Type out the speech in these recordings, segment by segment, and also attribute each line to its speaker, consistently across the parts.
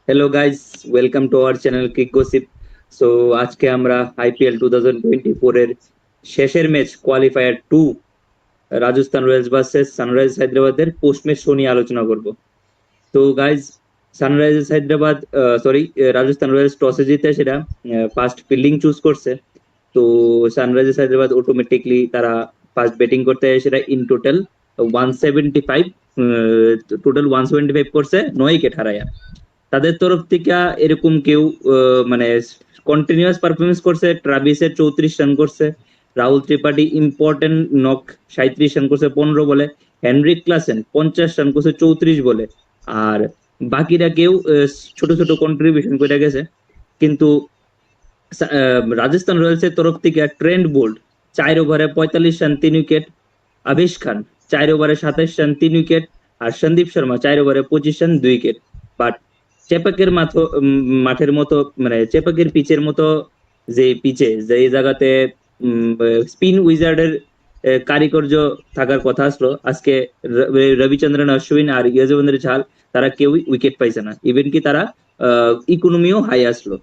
Speaker 1: Hello guys, welcome to our channel kick gossip. So আজকে আমরা IPL 2024 এর শেষের match qualifier 2 Rajasthan Royals versus Sunrisers হায়দ্রাবাদের পোস্ট ম্যাচ শো নিয়ে আলোচনা করব। তো guys, Sunrisers Hyderabad sorry Rajasthan Royals টসে জিতে সেটা ফার্স্ট ফিল্ডিং চুজ করছে। তো সানরাইজার্স হায়দ্রাবাদ অটোমেটিকলি তারা ফার্স্ট ব্যাটিং করতে সেটা ইন টোটাল 175, করছে 9 উইকেট হারায়। তাদের তরফ থেকে এরকম কেউ মানে কন্টিনিউয়াস পারফরমেন্স করছে। ট্রাভিসের 34 রান করছে, Rahul Tripathi important knock 37 run করছে 15 বলে, হেনরিক ক্লাসেন 50 রান করছে 34 বলে। আর বাকিরা কেউ ছোট ছোট কন্ট্রিবিউশন করে গেছে। কিন্তু রাজস্থান রয়্যালস এর তরফ থেকে ট্রেন্ট বোল্ট 4 ওভারে 45 রান 3 উইকেট, আবিশ খান 4 ওভারে 27 রান 3 উইকেট, আর সন্দীপ শর্মা 4 ওভারে 25 রান 2 উইকেট। বাট চেপাকের মাঠের মতো, মানে চেপাকের পিচের মতো, যে পিচে যে জায়গাতে স্পিন উইজার্ডের কারিকর্য থাকার কথা আসলো, আজকে রবিচন্দ্রন অশ্বিন আর যজুবেন্দ্র চাহাল তারা কেউই উইকেট পাইছে না। ইভেন কি তারা ইকোনমিও হাই আসলো।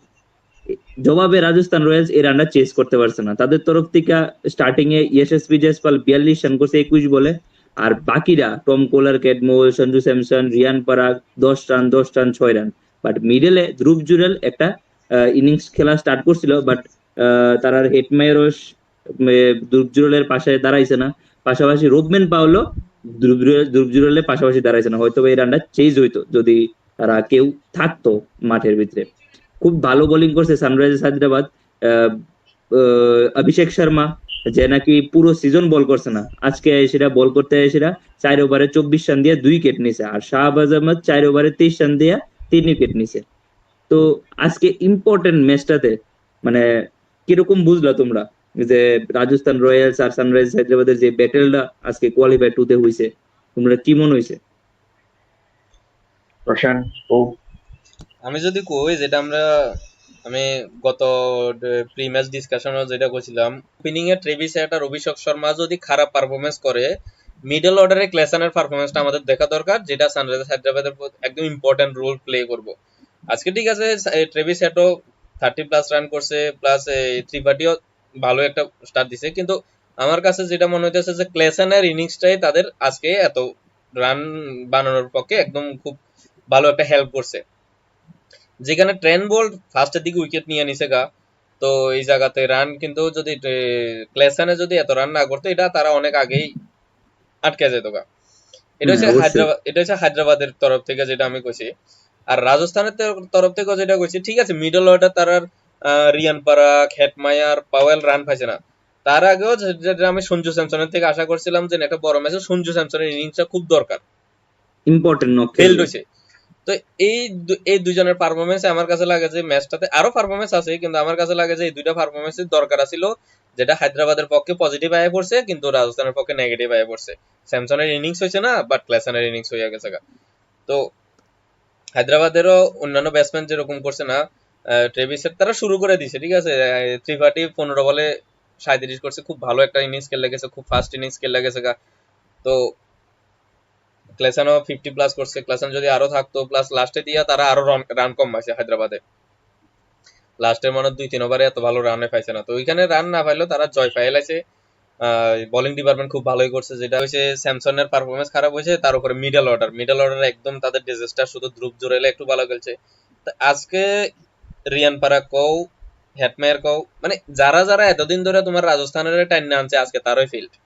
Speaker 1: জবাবে রাজস্থান রয়্যালস এই রানটা চেস করতে পারছে না। তাদের তরফ থেকে স্টার্টিং এ ইয়শস্বী জয়সওয়াল 42 রান করছে 21 বলে। আর বাকিরা টম কোলার, ক্যাটমোল, সঞ্জু স্যামসন, রিয়ান পরাগ 10 রান 10 রান 6 রান। বাট মিডলে ধ্রুব জুরেল একটা ইনিংস খেলা স্টার্ট করছিল, বাট তার হেটমেয়ারস ধ্রুব জুরেলের পাশে দাঁড়াইছে না। পাশাপাশি রোবমেন পাওলো ধ্রুব জুরেলের পাশাপাশি দাঁড়াইছে না। হয়তো এই রানটা চেঞ্জ হইতো যদি তারা কেউ থাকতো মাঠের ভিতরে। খুব ভালো বোলিং করছে সানরাইজার্স হায়দ্রাবাদ। আহ, অভিষেক শর্মা, যে নাকি পুরো সিজন বল করছে না, আজকে সেটা বল করতে সেটা 4 ওভারে 24 রান দিয়ে 2 উইকেট নিছে। আর শাহবাজ আহমদ 4 ওভারে 23 রান দিয়ে 3 উইকেট নিছে। তো আজকে ইম্পর্টেন্ট ম্যাচটাতে মানে কিরকম বুঝলা তোমরা যে রাজস্থান রয়্যালস আর সানরাইজার্স হায়দ্রাবাদের যে ব্যাটেলটা আজকে কোয়ালিফাই টু তে হইছে, তোমরা কি মনে হইছে?
Speaker 2: রোশন ও
Speaker 3: আমি যদি কই যেটা আমি গত প্রি ম্যাচ ডিসকাশনে যেটা কইছিলাম, ওপেনিং এ ট্রেভিস হেড আর অভিষেক শর্মা যদি খারাপ পারফরমেন্স করে, মিডল অর্ডারে ক্লেসানের পারফরমেন্সটা আমাদের দেখা দরকার, যেটা সানরাইজার্স হায়দ্রাবাদের একদম ইম্পর্টেন্ট রোল প্লে করব। আজকে ঠিক আছে, ট্রেভিস হেডও 30+ রান করছে, প্লাস ত্রিপাঠীও ভালো একটা স্টার্ট দিছে, কিন্তু আমার কাছে যেটা মনে হইতেছে যে ক্লেসানের ইনিংসটাই তাদের আজকে এত রান বানানোর পক্ষে একদম খুব ভালো একটা হেল্প করছে। যেখানে ট্রেন্ট বোল্ট ফার্স্টের দিকে উইকেট নিয়ে নিছে গা, তো এই জায়গাতে রান কিন্তু যদি ক্লেসানে যদি এত রান না করতো, এটা তারা অনেক আগেই আটকে যেত গা। এটা
Speaker 1: হ্যাঁ,
Speaker 3: হচ্ছে
Speaker 1: অবশ্যই।
Speaker 3: হায়দ্রাবাদ, এটা হচ্ছে হায়দ্রাবাদের তরফ থেকে যেটা আমি কইছি। আর রাজস্থানের তরফ থেকে যেটা কইছি, ঠিক আছে মিডল অর্ডার তারা Riyan Parag, Hetmyer, Powell run পাইছে না। তার আগেও যেটা আমি সঞ্জু স্যামসনের থেকে আশা করছিলাম যে একটা বড় ম্যাচে সঞ্জু স্যামসনের ইনিংসটা খুব দরকার,
Speaker 1: ইম্পর্টেন্ট নক
Speaker 3: ফেল্ড
Speaker 1: খেলবে।
Speaker 3: হয়েছে। তো এই দুজনের পারফরমেন্স আমার কাছে লাগে যে ম্যাচটাতে আরো পারফরমেন্স আছে, কিন্তু আমার কাছে লাগে যে এই দুইটা পারফরমেন্সের দরকার ছিল, যেটা হায়দ্রাবাদের পক্ষে পজিটিভ আয় পড়ছে কিন্তু রাজস্থানের পক্ষে নেগেটিভ আয় পড়ছে। স্যামসনের ইনিংস হয়েছে না, বাট ক্লাসনের ইনিংস হয়ে গেছে গা। তো হায়দ্রাবাদেরও অন্যান্য ব্যাটসম্যান যেরকম করছে না, ট্রেভিসের তারা শুরু করে দিছে, ঠিক আছে। ত্রিপাঠী 15 বলে 37 করছে, খুব ভালো একটা ইনিংস খেলে গেছে, খুব ফাস্ট ইনিংস খেলে গেছে গা। তো ক্লেসানও 50+ করছে, ক্লেসান যদি আরো থাকতো, প্লাস লাস্টে দিয়া তারা আরো রান কম পাইছে হায়দ্রাবাদে। লাস্টের মনে 2-3 ওভারে এত ভালো রানে পাইছে না, তো ওইখানে রান না পাইলেও তারা জয় পাই লাইছে। বোলিং ডিপার্টমেন্ট খুব ভালোই করছে, যেটা হচ্ছে স্যামসনের পারফরমেন্স খারাপ হয়েছে, তার উপরে মিডল অর্ডার একদম তাদের ডিজাস্টার, শুধু ধ্রুব জুরেলে একটু ভালো খেলছে। তো আজকে রিয়ান পারাক কও, হ্যাটমেয়ার কও, মানে যারা যারা এতদিন ধরে তোমার রাজস্থানের টাইম আনছে, আজকে তারই ফেল
Speaker 1: এটাই।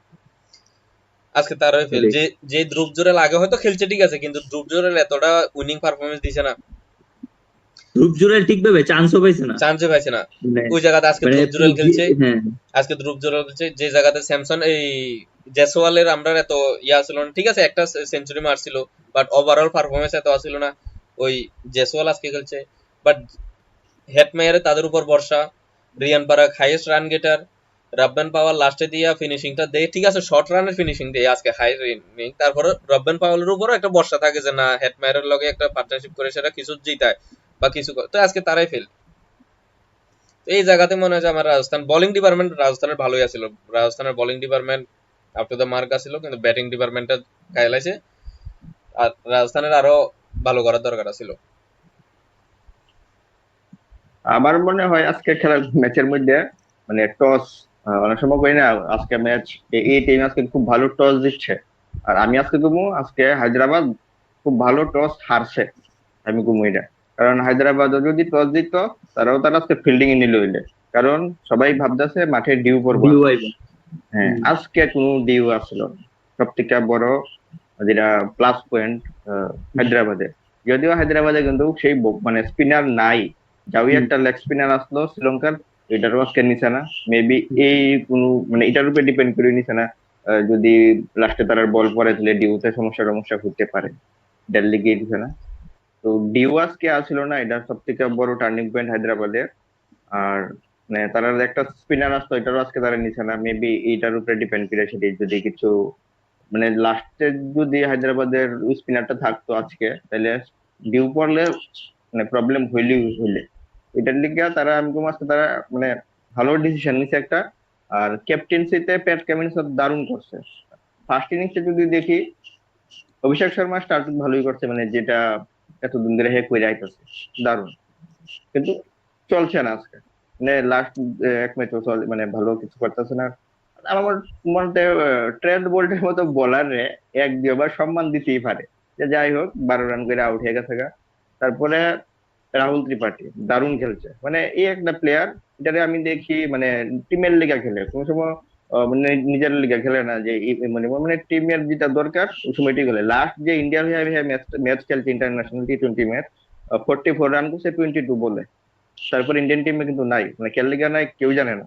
Speaker 3: যে যে ধ্রুব জুরেল আগে হয়তো খেলছে ঠিক আছে, কিন্তু ধ্রুব জুরেল এতটা উইনিং পারফরমেন্স দিছে না,
Speaker 1: ধ্রুব জুড়েল ঠিকভাবে চান্সও পাইছে না।
Speaker 3: চান্সে পাইছে না।
Speaker 1: মানে
Speaker 3: ওই জায়গাতে আজকে
Speaker 1: মানে
Speaker 3: ধ্রুব জুরেল খেলছে,
Speaker 1: হ্যাঁ।
Speaker 3: যে জায়গাতে স্যামসন এই জেসওয়ালের আমরা এত ইয়া ছিল না, ঠিক আছে একটা সেঞ্চুরি মারছিল, বাট ওভারঅল পারফরমেন্স এত আসছিল না। ওই জেসওয়াল আজকে খেলছে, বাট হেটমেয়ারে তাদের উপর ভরসা। Riyan Parag highest run getter, রব্বান পাওয়ার লাস্টে দিয়া ফিনিশিংটা দেয়, ঠিক আছে শর্ট রানের ফিনিশিং দেয় আজকে হাই রেনিং, তারপরে রব্বান পাওয়ালের উপরও একটা ভরসা থাকে যে না হেটমেয়ারের লগে একটা পার্টনারশিপ করে সেটা কিছু জিতায় বা কিছু করে, তো আজকে তারাই ফেল। এই জায়গাতে মনে হয় যে আমার রাজস্থানের ভালোই আছিল। রাজস্থানের bowling department up to the mark আছিল, কিন্তু ব্যাটিং ডিপার্টমেন্টটা খাইলাইছে। আর রাজস্থানের আরো ভালো করার দরকার ছিল।
Speaker 2: আমার মনে হয় আজকে খেলার ম্যাচের মধ্যে মানে টস, অনেক সময় করি না আজকে ম্যাচ এই টিম আজকে খুব ভালো টস দিচ্ছে, আর আমি আজকে ঘুমু আজকে হায়দ্রাবাদ খুব ভালো টস হারছে, আমি ঘুমু এটা। কারণ হায়দ্রাবাদ যদি টস দিত তারা আজকে ফিল্ডিং এ নিল হইলে, কারণ সবাই ভাবতেছে মাঠে ডিউ পড়বো
Speaker 1: ডিউ
Speaker 2: আজকে।
Speaker 1: আইব।
Speaker 2: হ্যাঁ, আজকে কোনো ডিউ আসলো না। সব থেকে বড় যেটা প্লাস পয়েন্ট হায়দ্রাবাদে, যদিও হায়দ্রাবাদে কিন্তু সেই মানে স্পিনার নাই, যাও একটা লেগ স্পিনার আসলো শ্রীলঙ্কার, এটারও আজকে নিছে না। মেবি এই কোনো মানে এটার উপরে ডিপেন্ড করে নিছে না। যদি লাস্টে তার বল পরে তাহলে ডিউতে সমস্যা টমস্যা হতে পারে, দিল্লি গিয়ে দিছে না। তো ডিউ আজকে আসলো না, এটা সব থেকে বড় টার্নিং পয়েন্ট হায়দ্রাবাদের। আর মানে তারা একটা স্পিনার আসতো, এটারও আজকে তারা নিছে না, মেবি এইটার উপরে ডিপেন্ড করে সেটি যদি কিছু মানে লাস্টে যদি হায়দ্রাবাদের স্পিনারটা থাকতো আজকে, তাহলে ডিউ পড়লে মানে প্রবলেম হইলে এটার লিগে তারা আমি আজকে তারা মানে ভালো ডিসিশন নিছে একটা। আর ক্যাপ্টেন্সিতে প্যাট কামিন্স দারুণ করছে। ফার্স্ট ইনিংসে যদি দেখি, অভিষেক শর্মা স্টার্ট ভালোই করছে, মানে যেটা এতদিন ধরে হে কইরা আইতাছে দারুণ, কিন্তু চলছে না আজকে। মানে লাস্ট এক ম্যাচও মানে ভালো কিছু করতেছে না। আমার মনে ট্রেন্ট বোল্টের মতো বোলারে এক দুবার সম্মান দিতেই পারে, যে যাই হোক 12 রান করে আউট হয়ে গেছে গা। তারপরে রাহুল ত্রিপাঠী দারুণ খেলছে, মানে এই একটা প্লেয়ার এটারে আমি দেখি মানে টিমের লিগা খেলে কোনো সময়, মানে নিজের লিগা খেলে না, যে মানে মানে টিমের যেটা দরকার ওই সময়টি খেলে। লাস্ট যে ইন্ডিয়ার হয়ে ম্যাচ খেলছে ইন্টারন্যাশনাল T20 ম্যাচ, 44 রান করছে 22 বলে। তারপর ইন্ডিয়ান টিমে কিন্তু নাই, মানে খেল লিগা নাই কেউ জানে না।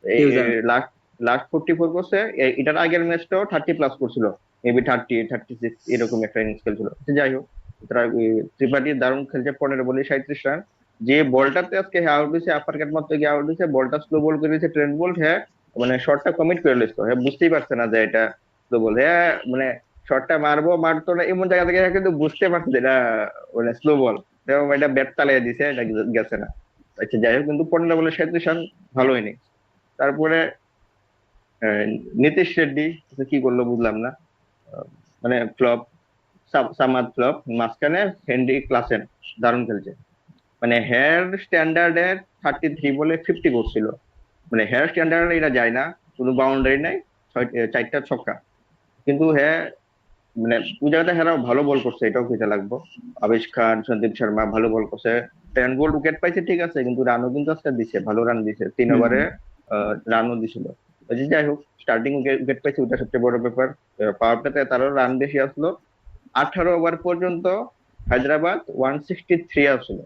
Speaker 1: কেউ জানে না।
Speaker 2: লাস্ট লাস্ট 44 করছে। এটার আগের ম্যাচটাও 30+ করছিল, মেবি 30 36 এরকম একটা ইনিংস খেলছিল। তো যাই হোক, তারা ত্রিপাঠী দারুণ খেলছে, 15 বলে 37 রান। যে বলটাতে আজকে আউট হয়েছে, আপার কাট মারতে গিয়ে আউট হয়েছে, বলটা স্লো বল করে দিয়েছে ট্রেন্ট বোল্ট। হ্যাঁ, মানে শটটা কমিট করে লিখতো, হ্যাঁ বুঝতেই পারছে না যে এটা স্লো বল। হ্যাঁ মানে শটটা মারতো না এমন জায়গা থেকে, হ্যাঁ কিন্তু বুঝতে পারছে যে এটা মানে স্লো বল, এবং এটা ব্যাট চালিয়ে দিছে, এটা গেছে না। আচ্ছা যাই হোক, কিন্তু 15 বলে 37 রান ভালো ইনিংস। তারপরে আহ, নীতিশ রেড্ডি কি করলো বুঝলাম না। আহ, মানে ফ্লপ, সামাদ ফ্লপ। মাঝখানে হেনরি ক্লাসেন দারুণ খেলছে, মানে হেয়ার স্ট্যান্ডার্ডে 33 বলে 50 করছিল। মানে হেয়ার স্ট্যান্ডার্ড এটা যায় না, কোনো বাউন্ডারি নাই, 4টা ছক্কা। কিন্তু হ্যাঁ মানে ওই জায়গাটা হেরাও ভালো বল করছে, এটাও খেতে লাগবো। আবেশ খান, সন্দীপ শর্মা ভালো বল করছে। 10 বল উইকেট পাইছে ঠিক আছে, কিন্তু রানও কিন্তু আজকে দিছে, ভালো রান দিছে 3 ওভারে, রানও দিছিল। ওই যে যাই হোক, স্টার্টিং উইকেট পাইছে ওটা সবচেয়ে বড় ব্যাপার। পাওয়ার প্লেতে তারও রান বেশি আসলো। 18 ওভার পর্যন্ত হায়দ্রাবাদ 163 আসলো।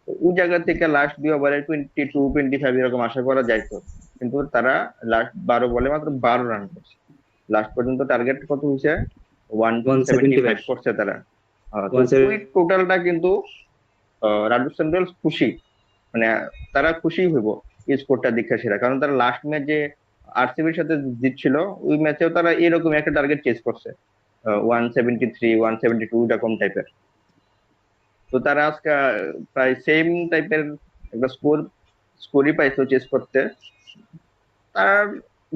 Speaker 2: তো ওই জায়গা থেকে লাস্ট 2 ওভারে 22 25 এরকম আশা করা যাইতো, কিন্তু তারা লাস্ট 12 বলে মাত্র 12 রান করছে। লাস্ট পর্যন্ত টার্গেট কত হয়েছে, one
Speaker 1: one
Speaker 2: seventy
Speaker 1: seventy five
Speaker 2: five করছে তারা। তো
Speaker 1: ওয়ান
Speaker 2: ওই টোটালটা কিন্তু রাজস্থান রয়্যালস খুশি, মানে তারা খুশি হইব এই স্কোরটা দেখে সেরা, কারণ তারা লাস্ট ম্যাচ যে আরসিবির সাথে জিতছিল ওই ম্যাচেও তারা এরকম একটা টার্গেট চেস করছে, 173 172 এরকম টাইপের। তো তারা আজকে প্রায় সেম টাইপের একটা স্কোরই পাইতো চেস করতে। তার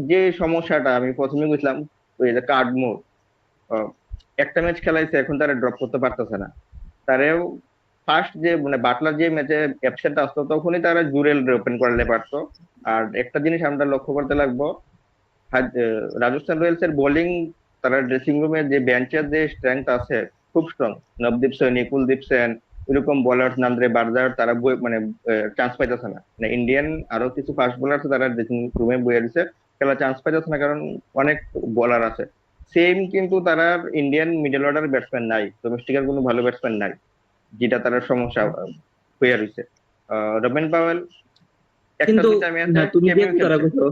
Speaker 2: যে সমস্যাটা আমি প্রথমে বুঝলাম, ওই যে কার্ডমোর, একটা ম্যাচ খেলাইছে এখন তারা ড্রপ করতে পারতেছে না। তারেও ফার্স্ট যে মানে বাটলার যে ম্যাচে অ্যাবসেন্ট আসতো তখনই তারা জুরেল ওপেন করলে পারতো। আর একটা জিনিস আমরা লক্ষ্য করতে লাগবো, রাজস্থান রয়্যালস এর বোলিং, তারা ড্রেসিং রুমে যে বেঞ্চের যে স্ট্রেংথ আছে খুব স্ট্রং। নবদীপ সৈনী, কুলদীপ সেন, এরকম বোলার নান্দ্রে বারদার তারা মানে চান্স পাইতেছে না। মানে ইন্ডিয়ান আরো কিছু ফাস্ট বোলার আছে তারা ড্রেসিং রুমে বয়ে দিচ্ছে, খেলা চান্স পাইতেছে না কারণ অনেক বোলার আছে। সেম কিন্তু তারা ইন্ডিয়ান মিডল অর্ডার ব্যাটসম্যান নাই, ডোমেস্টিকের কোনো ভালো ব্যাটসম্যান নাই, যেটা তার সমস্যা হয়ে রয়েছে। রবিন পাওয়েল একটা
Speaker 1: কিন্তু
Speaker 2: দুইটা ম্যাচে
Speaker 1: না, তুমি যে
Speaker 2: কেমিও
Speaker 1: কথাটা
Speaker 2: খেলছে।
Speaker 1: কইছো,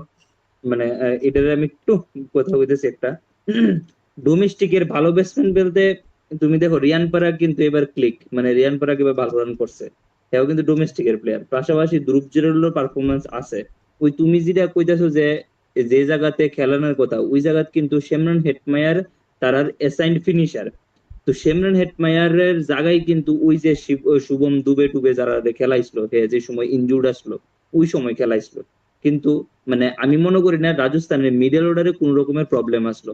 Speaker 1: মানে এটার আমি একটু কথা বলতেছি একটা ডোমেস্টিকের ভালো ব্যাটসম্যান বলতে, তুমি দেখো রিয়ান পরাগ কিন্তু এবার ক্লিক, মানে রিয়ান পরাগ এবার ভালো রান করছে, এও কিন্তু ডোমেস্টিকের প্লেয়ার। পাশাপাশি ধ্রুব জুরেলের পারফরমেন্স আছে। ওই তুমি যেটা কইতাছো যে যে জায়গাতে খেলানোর কথা ওই জায়গাত কিন্তু সেমরন হেটমায়ার তারার অ্যাসাইন্ড ফিনিশার। তো সেমরন হেটমায়ারের জায়গায় কিন্তু ওই যে শুভম দুবে টুবে যারা খেলাইছিল, যে সময় ইনজুর্ড আসলো ওই সময় খেলাইছিল। কিন্তু মানে আমি মনে করি না রাজস্থানের মিডল অর্ডারে কোন রকমের প্রবলেম আসলো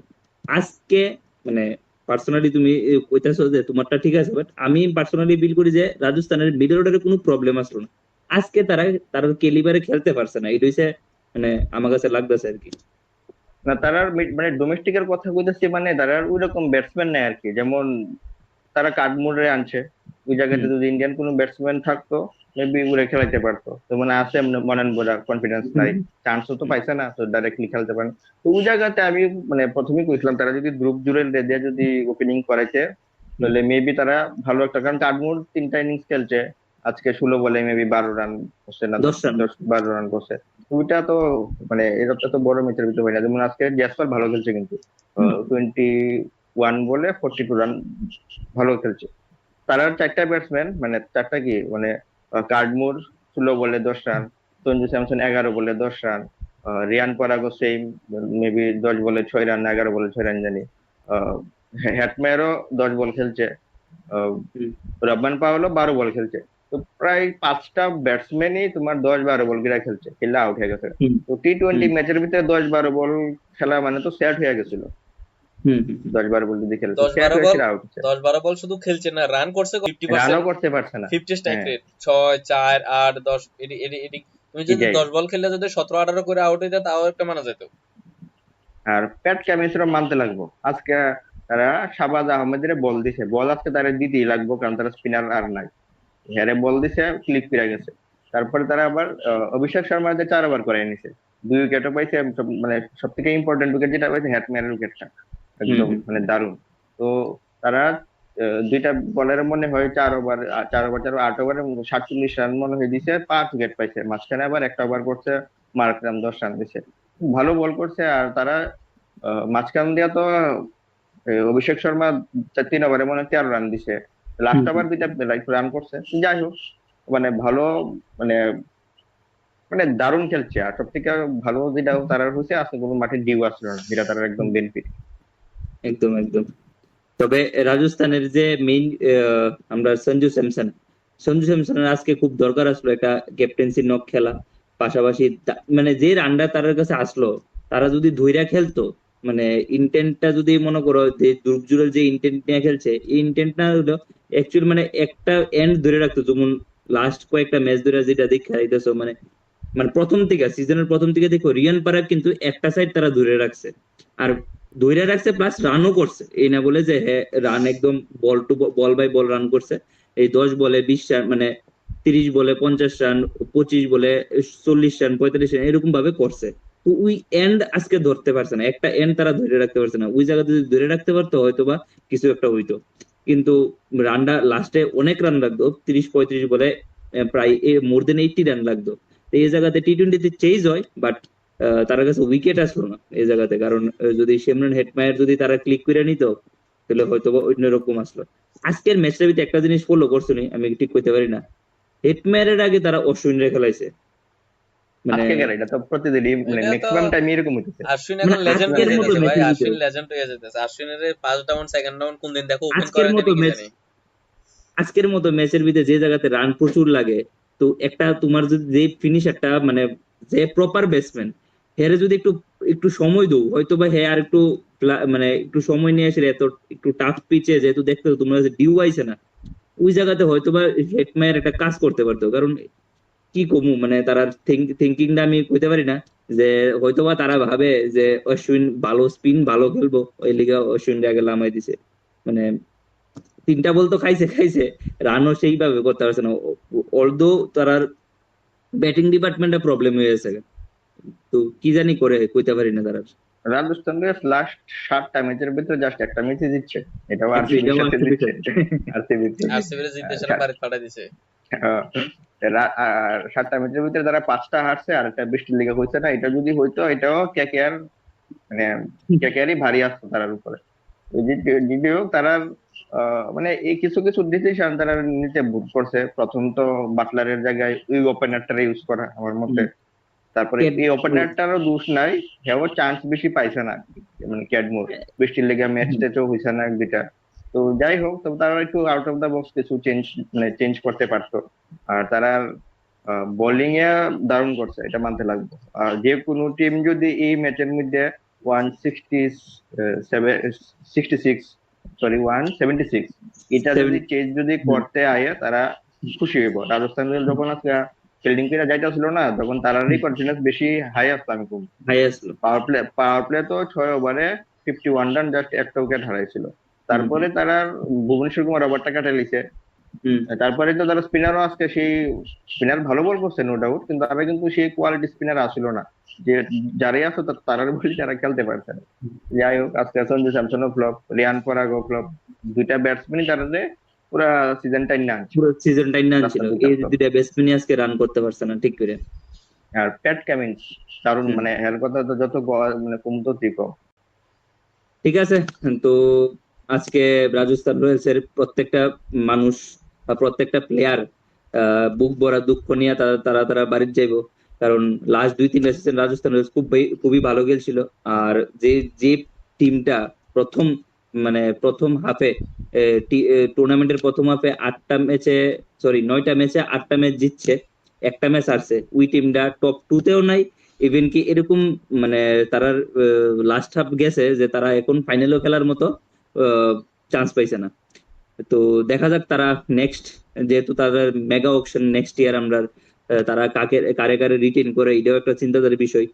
Speaker 1: আজকে। মানে পার্সোনালি তুমি কইতাছো যে তোমারটা ঠিক আছে, বাট আমি পার্সোনালি ফিল করি যে রাজস্থানের মিডল অর্ডারে কোনো প্রবলেম আসলো না। আজকে তারা তার ক্যালিবারে খেলতে পারছে না, এটা হচ্ছে মানে আমার কাছে লাগতেছে আর কি।
Speaker 2: না তারা মানে ডোমেস্টিকের কথা কইতেছি, মানে তারা ওইরকম ব্যাটসম্যান নেই আর কি। যেমন তারা কাঠমোড়ে আনছে, ওই জায়গাতে
Speaker 1: হুম
Speaker 2: যদি ইন্ডিয়ান কোনো ব্যাটসম্যান থাকতো মেবি উড়ে খেলাইতে পারতো। তো মানে আছে মনেন বোরা কনফিডেন্স নাই,
Speaker 1: হুম
Speaker 2: চান্সও তো পাইছে না, তো ডাইরেক্টলি খেলতে পারেন। তো ওই জায়গাতে আমি মানে প্রথমেই কইছিলাম তারা যদি ধ্রুব জুড়েল দিয়ে যদি ওপেনিং করাইতে,
Speaker 1: হুম।
Speaker 2: তাহলে মেবি তারা ভালো একটা, কারণ কাঠমোড় 3টা ইনিংস খেলছে, আজকে 16 বলে মেবি 12 রান করছে না
Speaker 1: 10 রান।
Speaker 2: 10-12 রান করছে। তো ওইটা তো মানে এটা তো বড় ম্যাচের ভিতরে হয় না। যেমন আজকে জয়সওয়াল ভালো খেলছে কিন্তু
Speaker 1: হুম
Speaker 2: 21 বলে 42 রান, ভালো খেলছে। তারা 4টা ব্যাটসম্যান, মানে 4টা কি মানে কার্ডমোর 16 বলে 10 রান, সঞ্জু স্যামসন 11 বলে 10 রান, রিয়ান পরাগও সেম মেবি 10 বলে 6 রান, 11 বলে 6 রান জানি। হ্যাটমেয়ারও 10 বল খেলছে। আহ,
Speaker 1: হুম
Speaker 2: রব্বান পাওয়ালও 12 বল খেলছে। তো প্রায় 5টা ব্যাটসম্যানই তোমার 10-12 বল গিরা খেলছে, খেললে আউট হয়ে গেছে।
Speaker 1: হুম
Speaker 2: তো T20
Speaker 1: হুম
Speaker 2: ম্যাচের ভিতরে 10-12 বল খেলা মানে তো সেট হয়ে গেছিল।
Speaker 1: হুম হুম হুম।
Speaker 2: 10-12 বল যদি খেলে তো
Speaker 3: দশ
Speaker 2: সেট
Speaker 3: বারো
Speaker 2: হয়ে
Speaker 3: বল
Speaker 2: সেটা আউট হচ্ছে,
Speaker 3: 10-12 বল শুধু খেলছে না, রান করছে 50%।
Speaker 2: রানও করতে পারছে না।
Speaker 3: 50 স্ট্রাইক
Speaker 2: হ্যাঁ
Speaker 3: রেট, 6, 4, 8, 10, এটি তুমি যদি
Speaker 2: এটাই।
Speaker 3: 10 বল খেললে যদি 17-18 করে আউট হয়ে যায়, তাও একটা মানা যেত।
Speaker 2: আর প্যাট কামিন্সেরও মানতে লাগবো আজকে। তারা শাবাজ আহমেদের বল দিছে, বল আজকে তারা দিতেই লাগবো, কারণ তারা স্পিনার আর নাই। হ্যারে বল দিছে, ক্লিক ফিরে গেছে। তারপরে তারা আবার অভিষেক শর্মাকে 4 ওভার করে নিছে, 2 উইকেটও পাইছে। মানে সব থেকে ইম্পর্টেন্ট উইকেট যেটা পাইছে হ্যাটম্যানের উইকেটটা,
Speaker 1: হুম
Speaker 2: একদম
Speaker 1: হুম।
Speaker 2: মানে দারুণ। তো তারা দুইটা বলের মনে হয় 4 ওভার, 4 ওভার 8 ওভারে 47 রান মনে হয় দিছে, 5 উইকেট পাইছে। মাঝখানে আবার একটা ওভার করছে মার্করাম, 10 রান দিছে। ভালো বল করছে। আর তারা মাঝখান দিয়া তো অভিষেক শর্মা 3 ওভারে মনে হয় 13 রান দিছে, লাস্ট
Speaker 1: হুম
Speaker 2: ওভার
Speaker 1: হুম।
Speaker 2: দুইটা একটু রান করছে। যাই হোক, মানে ভালো, মানে মানে দারুণ খেলছে। আর সব থেকে ভালো যেটা তারা হয়েছে, আজকে কোনো মাঠে ডিউ আসলো না, যেটা তারা একদম
Speaker 1: হুম।
Speaker 2: বেনিফিট।
Speaker 1: একদম একদম। তবে রাজস্থানের যে মেইন আমরা সঞ্জু স্যামসনের আজকে খুব দরকার আসলো একটা ক্যাপ্টেন্সি নক খেলা। পাশাপাশি মানে যে রানটা তার কাছে আসলো, তারা যদি ধইরা খেলতো, মানে ইন্টেন্টটা যদি মনে করো যে দুর্জুরের যে ইন্টেন্ট নিয়ে খেলছে, এই ইন্টেন্ট না হলো অ্যাকচুয়ালি মানে একটা এন্ড ধরে রাখতো। যেমন লাস্ট কয়েকটা ম্যাচ ধরে যেটা দেখে আইতেছো, মানে মানে প্রথম থেকে সিজনের প্রথম থেকে দেখো রিয়ান পারাগ কিন্তু একটা সাইড তারা ধরে রাখছে, আর ধরে রাখছে প্লাস রানও করছে। এই না বলে যে হ্যাঁ রান একদম ball to ball by ball run করছে। এই 10 বলে 20 রান, মানে 30 বলে 50 রান, 25 বলে 40 রান, 45 রান এরকম ভাবে করছে। তো ওই এন্ড আজকে ধরতে পারছে না, একটা এন্ড তারা ধরে রাখতে পারছে না। ওই জায়গাতে যদি ধরে রাখতে পারতো হয়তো বা কিছু একটা হইতো। কিন্তু রানটা লাস্টে অনেক রান লাগতো, 30-35 বলে প্রায় মোর দেন 80 রান লাগতো। তো এই জায়গাতে T20-তে চেজ হয়, বাট তার কাছে উইকেট আসলো না এই জায়গাতে। কারণ যদি শেমরন হেটমায়ার যদি তারা ক্লিক করে নিত, তাহলে হয়তো বা অন্যরকম আসলো। আজকের ম্যাচটার ভিতরে একটা জিনিস ফলো করছো নি, আমি ঠিক করতে পারি না, হেটমায়ারের আগে তারা অশ্বিনরে খেলাইছে। মানে
Speaker 2: আজকে কেন, এটা তো প্রতিদিনই মানে
Speaker 3: এটা তো
Speaker 2: ম্যাক্সিমাম টাইম এরকম হইতেছে।
Speaker 3: আশ্বিন
Speaker 1: মানে
Speaker 3: এখন লেজেন্ড
Speaker 1: আজকের
Speaker 3: হয়ে
Speaker 1: মতো
Speaker 3: যাইতেছে ভাই,
Speaker 1: ম্যাচের
Speaker 3: আশ্বিন
Speaker 1: ভিতরে,
Speaker 3: লেজেন্ড হয়ে যাইতেছে। আশ্বিনের 5 ডাউন, সেকেন্ড ডাউন কোন দিন দেখো ওপেন
Speaker 1: আজকের
Speaker 3: করাই
Speaker 1: মতো
Speaker 3: দেবে কি
Speaker 1: ম্যাচ
Speaker 3: জানি।
Speaker 1: আজকের মতো ম্যাচের ভিতরে যে জায়গাতে রান প্রচুর লাগে, তো একটা তোমার যদি যে ফিনিশারটা মানে যে প্রপার ব্যাটসম্যান, হেরে যদি একটু একটু সময় দাও, হয়তো বা হ্যাঁ আর একটু মানে একটু সময় নিয়ে আসলে এত একটু টাফ পিচে যেহেতু দেখতে তোমরা যে ডিউ আইছে না, ওই জায়গাতে হয়তো বা হেটমায়ার একটা কাজ করতে পারতো। কারণ কি কমু মানে তারা থিঙ্কিংটা আমি কইতে পারি না, যে হয়তোবা তারা ভাবে যে অশ্বিন ভালো স্পিন ভালো খেলবো, ওই লিগে অশ্বিন আগে লামাই দিছে। মানে 3টা বল তো খাইছে খাইছে, রানও সেইভাবে করতে পারছে না। অলদো তারার ব্যাটিং ডিপার্টমেন্টে প্রবলেম হয়ে গেছে, তো কি জানি করে কইতে পারি না তারা।
Speaker 2: রাজস্থান রয়্যালস লাস্ট 7টা ম্যাচের ভিতরে জাস্ট একটা ম্যাচে জিতছে, এটাও
Speaker 1: কিন্তু
Speaker 2: আরসিবির
Speaker 1: এটাও
Speaker 2: সাথে
Speaker 1: আসতে
Speaker 2: জিতছে।
Speaker 1: বিষয়।
Speaker 2: আরসিবি
Speaker 3: আরসিবির জিতে সেরা বাড়ি ফাটাই দিছে।
Speaker 2: আর 7টা ম্যাচের ভিতরে তারা 5টা হারছে, আর একটা বৃষ্টির লিগে হয়েছে না। এটা যদি হইতো, এটাও কেকেআর মানে কেকেআরই ভারী আসতো তারার উপরে। যদিও তারা মানে এই কিছু কিছু ডিসিশন তারা নিতে ভুল করছে। প্রথম তো বাটলারের জায়গায় ওই ওপেনারটারে ইউজ করা আমার মতে। তারপরে এই ওপেনারটারও দোষ নাই, হেও চান্স বেশি পাইছে না, মানে ক্যাডমোর বৃষ্টির লেগে ম্যাচ টেচও হয়েছে না এক দুইটা। তো যাই হোক, তবে তারা একটু আউট অফ দা বক্স কিছু চেঞ্জ করতে পারতো। আর তারা বোলিং এ দারুণ করছে, এটা মানতে লাগবে। আর যে কোনো টিম যদি এই ম্যাচের মধ্যে 166 সরি 176 এটা যদি চেঞ্জ যদি করতে আয়ে, তারা খুশি হইব। রাজস্থান রয়্যালস যখন আজকে ফিল্ডিং করে যাইতেছিল না, তখন তারারই কনফিডেন্স বেশি হাই আসতো আমি খুব।
Speaker 1: হাই আসলো।
Speaker 2: পাওয়ার প্লে তো 6 ওভারে 51 রান, জাস্ট একটা উইকেট হারাইছিল। তারপরে তারা ভুবনেশ্বর কুমার ওভারটা কাটাইছে।
Speaker 1: হুম
Speaker 2: তারপরে তো তারা স্পিনারও আজকে সেই স্পিনার ভালো বল করছে নো ডাউট, কিন্তু তারা কিন্তু সেই কোয়ালিটি স্পিনার আসলো না, যে যারাই আসো তারার বলি তারা খেলতে পারছে না। যাই হোক, আজকে সঞ্জু স্যামসনও ফ্লপ, রিয়ান পরাগও ফ্লপ, দুইটা ব্যাটসম্যানই তারা পুরা সিজনটাই না আনছে।
Speaker 1: পুরো সিজন টাইম না ছিল,
Speaker 2: রাস্তা
Speaker 1: এই
Speaker 2: দুইটা
Speaker 1: দুইটা ব্যাটসম্যানই আজকে রান করতে পারছে না ঠিক করে।
Speaker 2: আর প্যাট কামিন্স দারুণ,
Speaker 1: হুম।
Speaker 2: মানে এর কথা তো যত মানে কমতো কম।
Speaker 1: ঠিক আছে। তো আজকে রাজস্থান রয়্যালস এর প্রত্যেকটা মানুষ বা প্রত্যেকটা প্লেয়ার বুক ভরা দুঃখ নিয়ে তারা তারা তারা বাড়িতে যাইবো, কারণ লাস্ট 2-3 সিজন রাজস্থান রয়্যালস খুবই ভালো খেলছিল। আর যে যে টিমটা প্রথম মানে প্রথম হাফে টুর্নামেন্টের প্রথম হাফে 9টা ম্যাচে 8টা ম্যাচ জিতছে, একটা ম্যাচ হারছে, ওই টিমটা টপ 2 তেও নাই। ইভেন কি এরকম মানে তারা লাস্ট হাফ গেছে যে তারা এখন ফাইনালও খেলার মতো চান্স পাইছে না। তো দেখা যাক তারা নেক্সট, যেহেতু তাদের মেগা অকশন নেক্সট ইয়ার, আমরা তারা কারে কারে রিটেন করে এটাও একটা চিন্তাধারের বিষয়।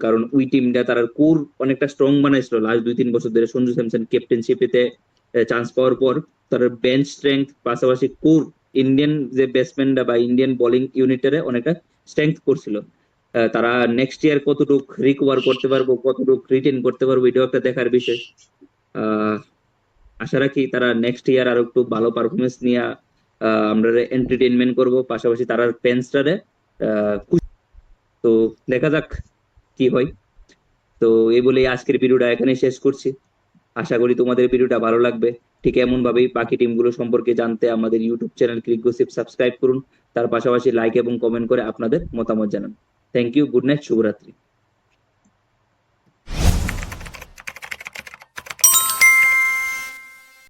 Speaker 1: কারণ ওই টিমটা তারা কোর অনেকটা স্ট্রং বানাইছিল লাস্ট 2-3 বছর ধরে, সঞ্জু স্যামসন ক্যাপ্টেনশিপেতে চান্স পাওয়ার পর তার বেঞ্চ স্ট্রেংথ পাশাপাশি কোর ইন্ডিয়ান যে ব্যাটসম্যানরা বা ইন্ডিয়ান বোলিং ইউনিটারে অনেকটা স্ট্রেংথ করছিল। তারা নেক্সট ইয়ার কতটুকু রিকভার করতে পারবো, কতটুকু রিটেন করতে পারবো, এটাও একটা দেখার বিষয়। আহ আশা রাখি তারা নেক্সট ইয়ার আরো একটু ভালো পারফরমেন্স নিয়ে আমরা এন্টারটেইনমেন্ট করব, পাশাপাশি তারা ফ্যান্সটারে তো দেখা যাক কি হয়। তো এই বলেই আজকের ভিডিওটা এখানে শেষ করছি। আশা করি তোমাদের ভিডিওটা ভালো লাগবে। ঠিক এমন ভাবেই বাকি টিমগুলো সম্পর্কে জানতে আমাদের ইউটিউব চ্যানেল ক্রিক গসিপ সাবস্ক্রাইব করুন। তার পাশাপাশি লাইক এবং কমেন্ট করে আপনাদের মতামত জানান। থ্যাংক ইউ, গুড নাইট, শুভরাত্রি।